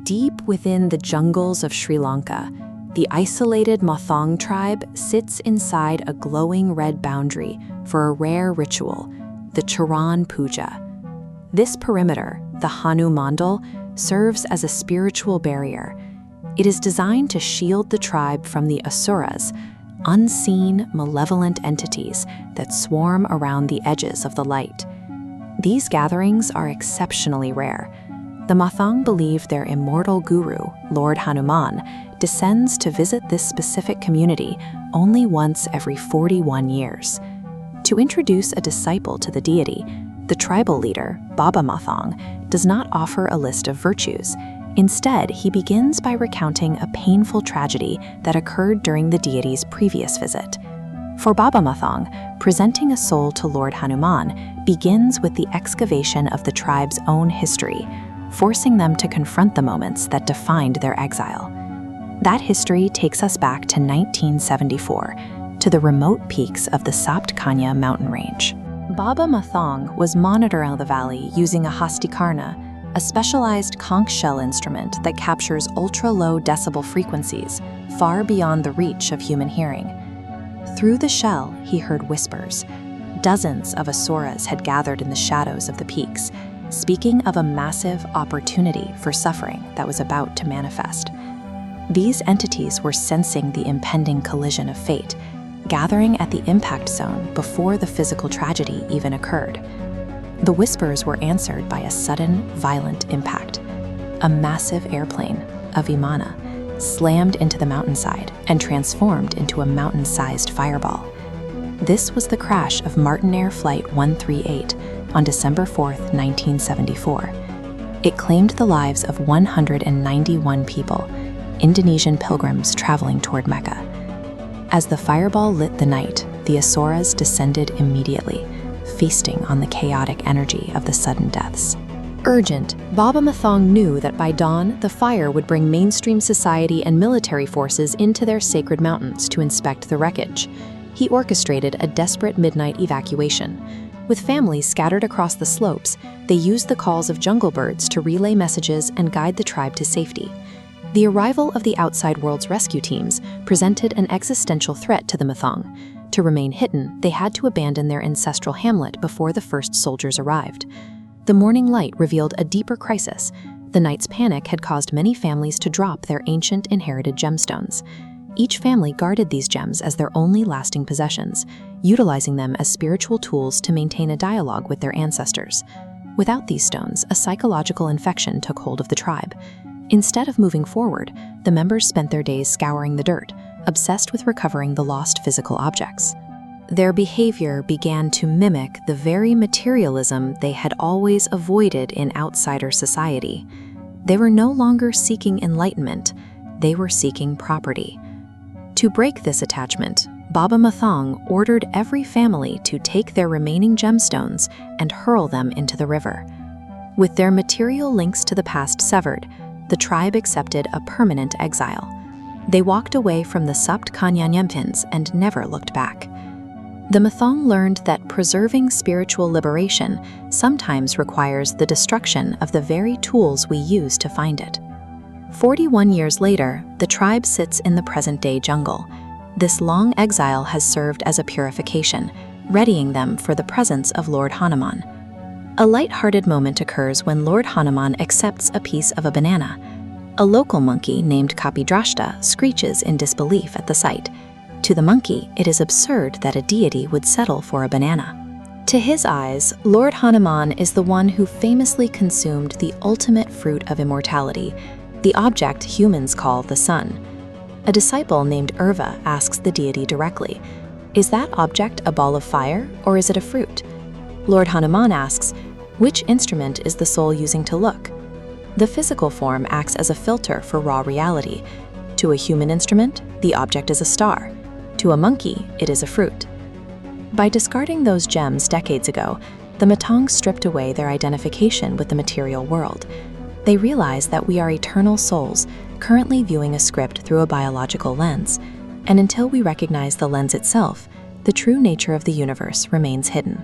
Deep within the jungles of Sri Lanka, the isolated Mathang tribe sits inside a glowing red boundary for a rare ritual, the Charan Puja. This perimeter, the Hanumandal, serves as a spiritual barrier. It is designed to shield the tribe from the Asurrahs, unseen, malevolent entities that swarm around the edges of the light. These gatherings are exceptionally rare. The Mathang believe their immortal guru, Lord Hanuman, descends to visit this specific community only once every 41 years. To introduce a disciple to the deity, the tribal leader, Baba Mathang, does not offer a list of virtues. Instead, he begins by recounting a painful tragedy that occurred during the deity's previous visit. For Baba Mathang, presenting a soul to Lord Hanuman begins with the excavation of the tribe's own history, forcing them to confront the moments that defined their exile. That history takes us back to 1974, to the remote peaks of the Sapth Kanya mountain range. Baba Mathang was monitoring the valley using a Hastikarna, a specialized conch shell instrument that captures ultra-low decibel frequencies, far beyond the reach of human hearing. Through the shell, he heard whispers. Dozens of Asurrahs had gathered in the shadows of the peaks, speaking of a massive opportunity for suffering that was about to manifest. These entities were sensing the impending collision of fate, gathering at the impact zone before the physical tragedy even occurred. The whispers were answered by a sudden, violent impact. A massive airplane, a Vimana, slammed into the mountainside and transformed into a mountain-sized fireball. This was the crash of Martinair Flight 138 on December 4, 1974. It claimed the lives of 191 people, Indonesian pilgrims traveling toward Mecca. As the fireball lit the night, the Asurrahs descended immediately, feasting on the chaotic energy of the sudden deaths. Urgent, Baba Mathang knew that by dawn, the fire would bring mainstream society and military forces into their sacred mountains to inspect the wreckage. He orchestrated a desperate midnight evacuation. With families scattered across the slopes, they used the calls of jungle birds to relay messages and guide the tribe to safety. The arrival of the outside world's rescue teams presented an existential threat to the Mathang. To remain hidden, they had to abandon their ancestral hamlet before the first soldiers arrived. The morning light revealed a deeper crisis. The night's panic had caused many families to drop their ancient inherited gemstones. Each family guarded these gems as their only lasting possessions, utilizing them as spiritual tools to maintain a dialogue with their ancestors. Without these stones, a psychological infection took hold of the tribe. Instead of moving forward, the members spent their days scouring the dirt, obsessed with recovering the lost physical objects. Their behavior began to mimic the very materialism they had always avoided in outsider society. They were no longer seeking enlightenment, they were seeking property. To break this attachment, Baba Mathang ordered every family to take their remaining gemstones and hurl them into the river. With their material links to the past severed, the tribe accepted a permanent exile. They walked away from the Sapth Kanya and never looked back. The Mathang learned that preserving spiritual liberation sometimes requires the destruction of the very tools we use to find it. 41 years later, the tribe sits in the present-day jungle. This long exile has served as a purification, readying them for the presence of Lord Hanuman. A light-hearted moment occurs when Lord Hanuman accepts a piece of a banana. A local monkey named Kapidrashta screeches in disbelief at the sight. To the monkey, it is absurd that a deity would settle for a banana. To his eyes, Lord Hanuman is the one who famously consumed the ultimate fruit of immortality, the object humans call the sun. A disciple named Urva asks the deity directly, "Is that object a ball of fire, or is it a fruit?" Lord Hanuman asks, "Which instrument is the soul using to look?" The physical form acts as a filter for raw reality. To a human instrument, the object is a star. To a monkey, it is a fruit. By discarding those gems decades ago, the Mahtang stripped away their identification with the material world. They realize that we are eternal souls, currently viewing a script through a biological lens, and until we recognize the lens itself, the true nature of the universe remains hidden.